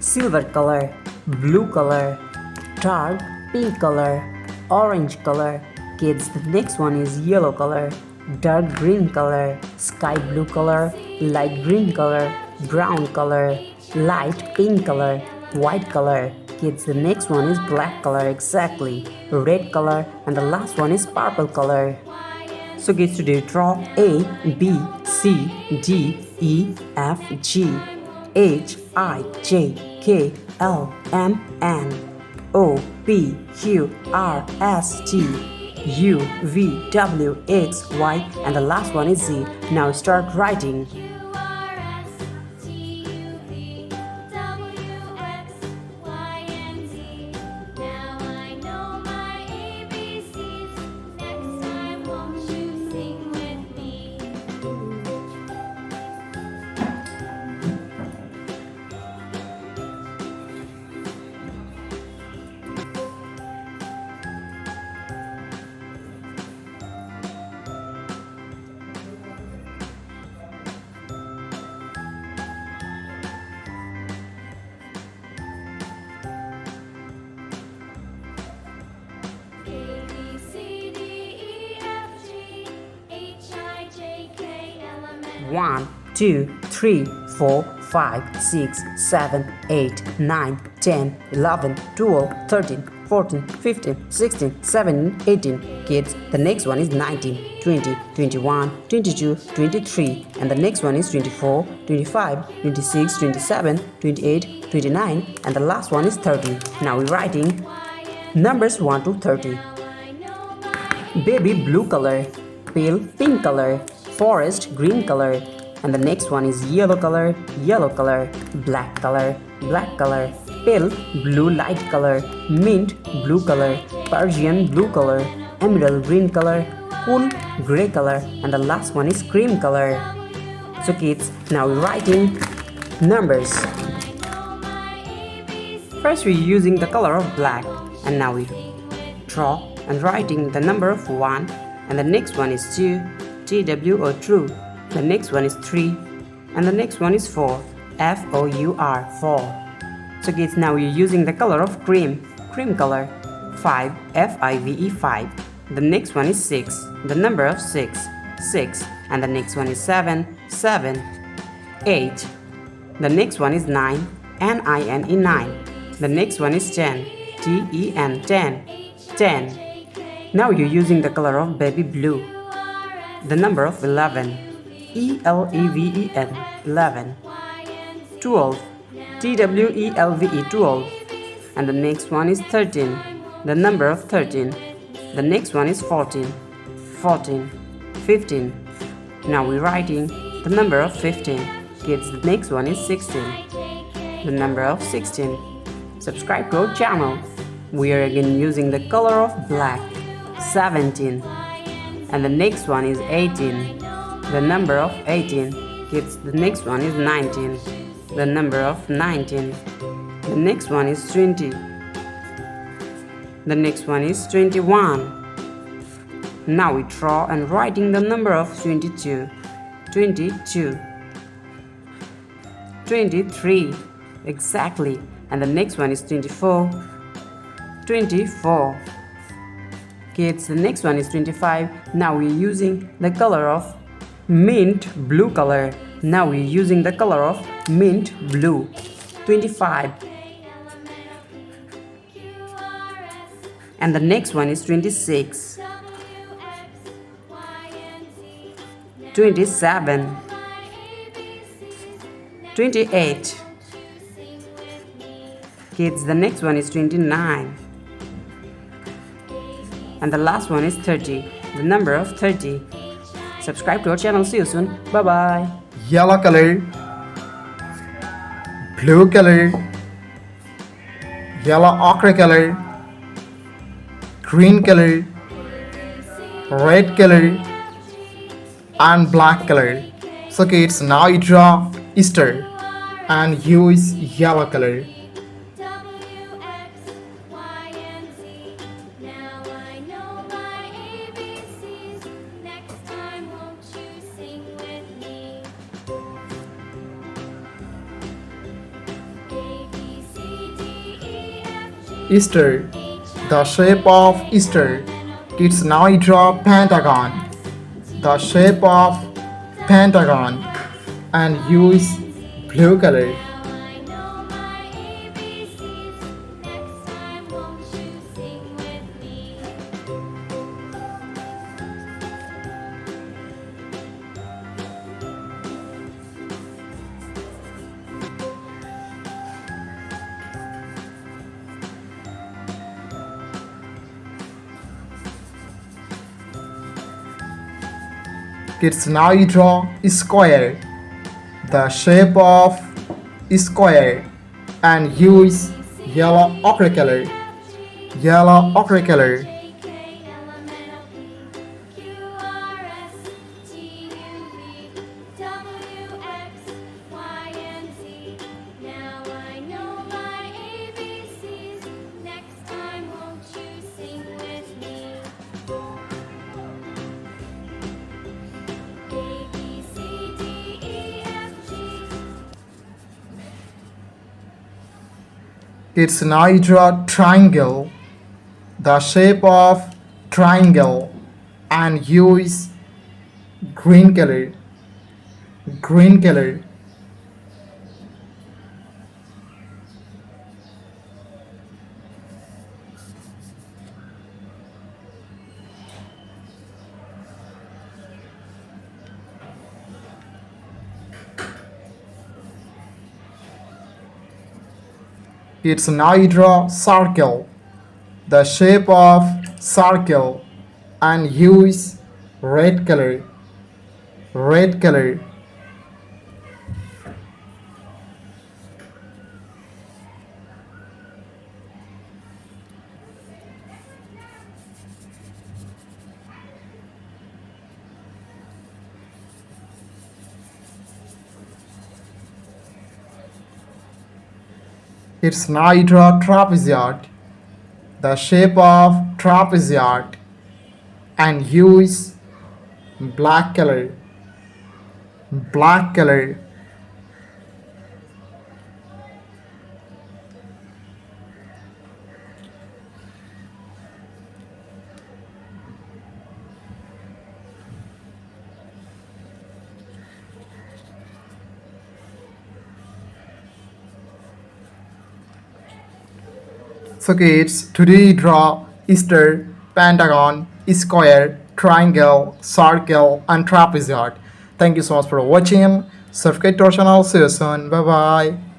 silver color, blue color, dark pink color, orange color. Kids, the next one is yellow color, dark green color, sky blue color, light green color, brown color, light pink color, white color. Kids, the next one is black color, exactly, red color, and the last one is purple color. So kids, today draw A, B, C, D, E, F, G, H, I, J, K, L, M, N, O, P, Q, R, S, T, U, V, W, X, Y, and the last one is Z. Now start writing. One, 2, 3, 4, 5, 6, 7, 8, 9, 10, 11, 12, 13, 14, 15, 16, 17, 18. Kids, the next one is 19, 20, 21, 22, 23, and the next one is 24, 25, 26, 27, 28, 29, and the last one is 30. Now we're writing numbers 1 to 30. Baby blue color, pale pink color, forest green color, and the next one is yellow color, black color, pale blue light color, mint blue color, Persian blue color, emerald green color, cool gray color, and the last one is cream color. So kids, now we're writing numbers. First we're using the color of black, and now we draw and writing the number of 1, and the next one is 2, TW or true, the next one is 3, and the next one is 4, FOUR, 4. So kids, now we're using the color of cream color, 5, FIVE, 5. The next one is 6, the number of 6, and the next one is 7, 8. The next one is 9, NINE, 9. The next one is 10, TEN, 10. Now you're using the color of baby blue, the number of 11, ELEVEN, 11, 12, TWELVE, 12, and the next one is 13, the number of 13. The next one is 14, 15. Now we're writing the number of 15. Kids, the next one is 16, the number of 16. Subscribe to our channel. We are again using the color of black, 17, and the next one is 18, the number of 18. Kids, the next one is 19, the number of 19. The next one is 20, the next one is 21. Now we draw and writing the number of 22, 23, exactly, and the next one is 24. Kids, the next one is 25. Now we're using the color of mint blue color. Now we're using the color of mint blue, 25. And the next one is 26, 27, 28. Kids, the next one is 29. And the last one is 30, the number of 30. Subscribe to our channel. See you soon. Bye bye. Yellow color, blue color, yellow ochre color, green color, red color, and black color. So kids, now you draw Easter and use yellow color. Easter, the shape of Easter. Kids, now you draw pentagon, the shape of pentagon, and use blue color. Kids, now you draw a square, the shape of square, and use yellow ochre color. Yellow ochre color. Kids, now you draw triangle, the shape of triangle, and use green color. Green color. Kids, now you draw circle, the shape of circle, and use red color. Red color. It's now you draw trapezoid, the shape of trapezoid, and use black color. Black color. So kids, today draw Easter, pentagon, square, triangle, circle, and trapezoid. Thank you so much for watching. Subscribe to our channel. See you soon. Bye bye.